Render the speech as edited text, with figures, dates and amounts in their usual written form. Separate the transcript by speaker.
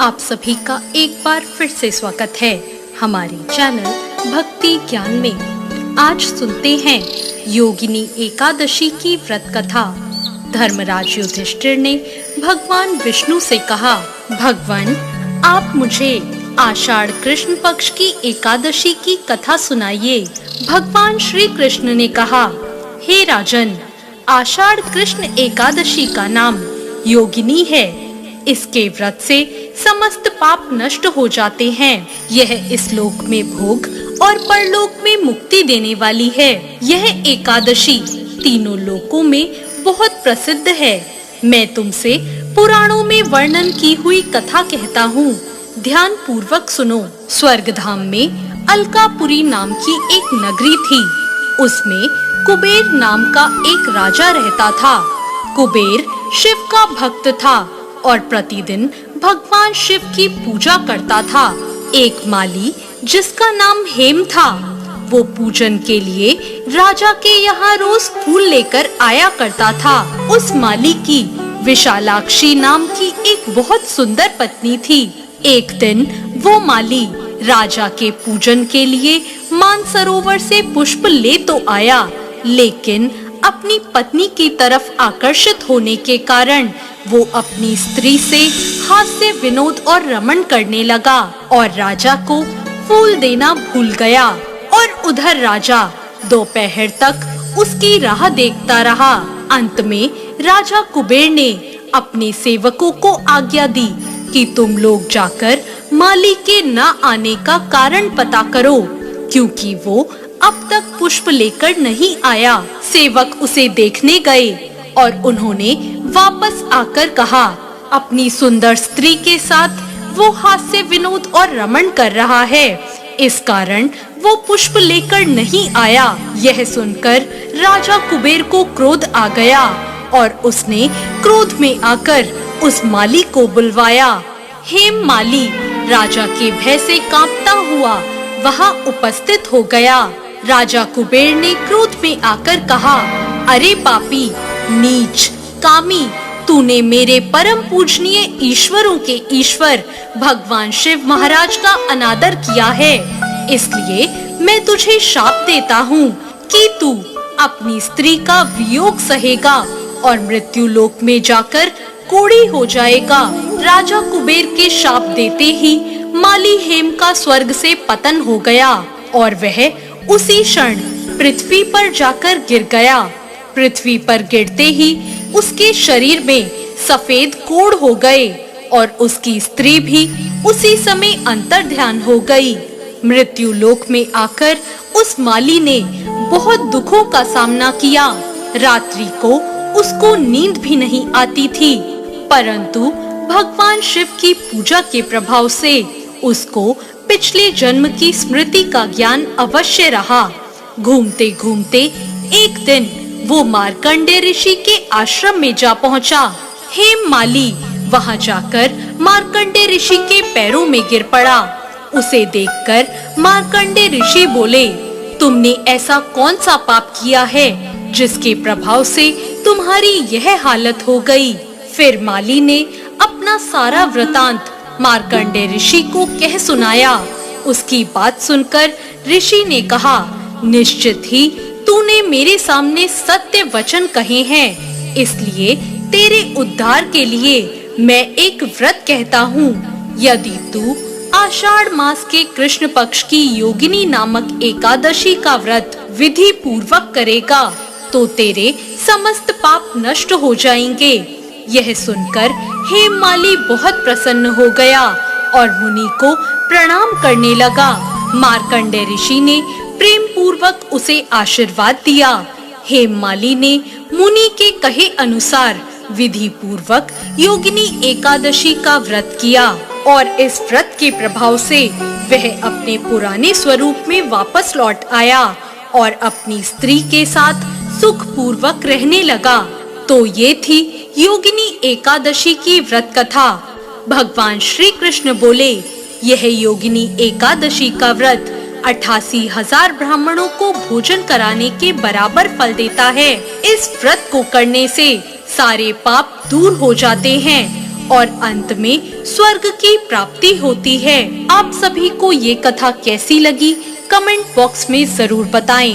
Speaker 1: आप सभी का एक बार फिर से स्वागत है हमारे चैनल भक्ति ज्ञान में। आज सुनते हैं योगिनी एकादशी की व्रत कथा। धर्मराज युधिष्ठिर ने भगवान विष्णु से कहा, भगवान आप मुझे आषाढ़ कृष्ण पक्ष की एकादशी की कथा सुनाइए। भगवान श्री कृष्ण ने कहा, हे राजन, आषाढ़ कृष्ण एकादशी का नाम योगिनी है। इसके व्रत से समस्त पाप नष्ट हो जाते हैं। यह इस लोक में भोग और परलोक में मुक्ति देने वाली है। यह एकादशी तीनों लोकों में बहुत प्रसिद्ध है। मैं तुमसे पुराणों में वर्णन की हुई कथा कहता हूँ, ध्यान पूर्वक सुनो। स्वर्गधाम में अलकापुरी नाम की एक नगरी थी। उसमें कुबेर नाम का एक राजा रहता था। कुबेर शिव का भक्त था और प्रतिदिन भगवान शिव की पूजा करता था। एक माली जिसका नाम हेम था, वो पूजन के लिए राजा के यहाँ रोज फूल लेकर आया करता था। उस माली की विशालाक्षी नाम की एक बहुत सुंदर पत्नी थी। एक दिन वो माली राजा के पूजन के लिए मानसरोवर से पुष्प ले तो आया, लेकिन अपनी पत्नी की तरफ आकर्षित होने के कारण वो अपनी स्त्री से हास्य विनोद और रमण करने लगा और राजा को फूल देना भूल गया। और उधर राजा दोपहर तक उसकी राह देखता रहा। अंत में राजा कुबेर ने अपने सेवकों को आज्ञा दी कि तुम लोग जाकर माली के न आने का कारण पता करो, क्योंकि वो अब तक पुष्प लेकर नहीं आया। सेवक उसे देखने गए और उन्होंने वापस आकर कहा, अपनी सुंदर स्त्री के साथ वो हास्य विनोद और रमण कर रहा है, इस कारण वो पुष्प लेकर नहीं आया। यह सुनकर राजा कुबेर को क्रोध आ गया और उसने क्रोध में आकर उस माली को बुलवाया। हेम माली राजा के भय से कांपता हुआ वहां उपस्थित हो गया। राजा कुबेर ने क्रोध में आकर कहा, अरे पापी, नीच, कामी, तूने मेरे परम पूजनीय ईश्वरों के ईश्वर भगवान शिव महाराज का अनादर किया है। इसलिए मैं तुझे शाप देता हूँ कि तू अपनी स्त्री का वियोग सहेगा और मृत्यु लोक में जाकर कोढ़ी हो जाएगा। राजा कुबेर के शाप देते ही माली हेम का स्वर्ग से पतन हो गया और वह उसी क्षण पृथ्वी पर जाकर गिर गया। पृथ्वी पर गिरते ही उसके शरीर में सफेद कोढ़ हो गए और उसकी स्त्री भी उसी समय अंतर्ध्यान हो गई। मृत्यु लोक में आकर उस माली ने बहुत दुखों का सामना किया। रात्रि को उसको नींद भी नहीं आती थी, परंतु भगवान शिव की पूजा के प्रभाव से उसको पिछले जन्म की स्मृति का ज्ञान अवश्य रहा। घूमते घूमते एक दिन वो मार्कंडेय ऋषि के आश्रम में जा पहुंचा। हेम माली वहां जाकर मार्कंडेय ऋषि के पैरों में गिर पड़ा। उसे देखकर मार्कंडेय ऋषि बोले, तुमने ऐसा कौन सा पाप किया है जिसके प्रभाव से तुम्हारी यह हालत हो गई? फिर माली ने अपना सारा वृतांत मार्कंडेय ऋषि को कह सुनाया। उसकी बात सुनकर ऋषि ने कहा, निश्चित ही तूने मेरे सामने सत्य वचन कहे हैं, इसलिए तेरे उद्धार के लिए मैं एक व्रत कहता हूँ। यदि तू आषाढ़ मास के कृष्ण पक्ष की योगिनी नामक एकादशी का व्रत विधि पूर्वक करेगा तो तेरे समस्त पाप नष्ट हो जाएंगे। यह सुनकर हेम माली बहुत प्रसन्न हो गया और मुनि को प्रणाम करने लगा। मार्कंडेय ऋषि ने प्रेम पूर्वक उसे आशीर्वाद दिया। हेम माली ने मुनि के कहे अनुसार विधि पूर्वक योगिनी एकादशी का व्रत किया और इस व्रत के प्रभाव से वह अपने पुराने स्वरूप में वापस लौट आया और अपनी स्त्री के साथ सुख पूर्वक रहने लगा। तो ये थी योगिनी एकादशी की व्रत कथा। भगवान श्री कृष्ण बोले, यह योगिनी एकादशी का व्रत 88,000 ब्राह्मणों को भोजन कराने के बराबर फल देता है। इस व्रत को करने से सारे पाप दूर हो जाते हैं और अंत में स्वर्ग की प्राप्ति होती है। आप सभी को ये कथा कैसी लगी कमेंट बॉक्स में जरूर बताएं।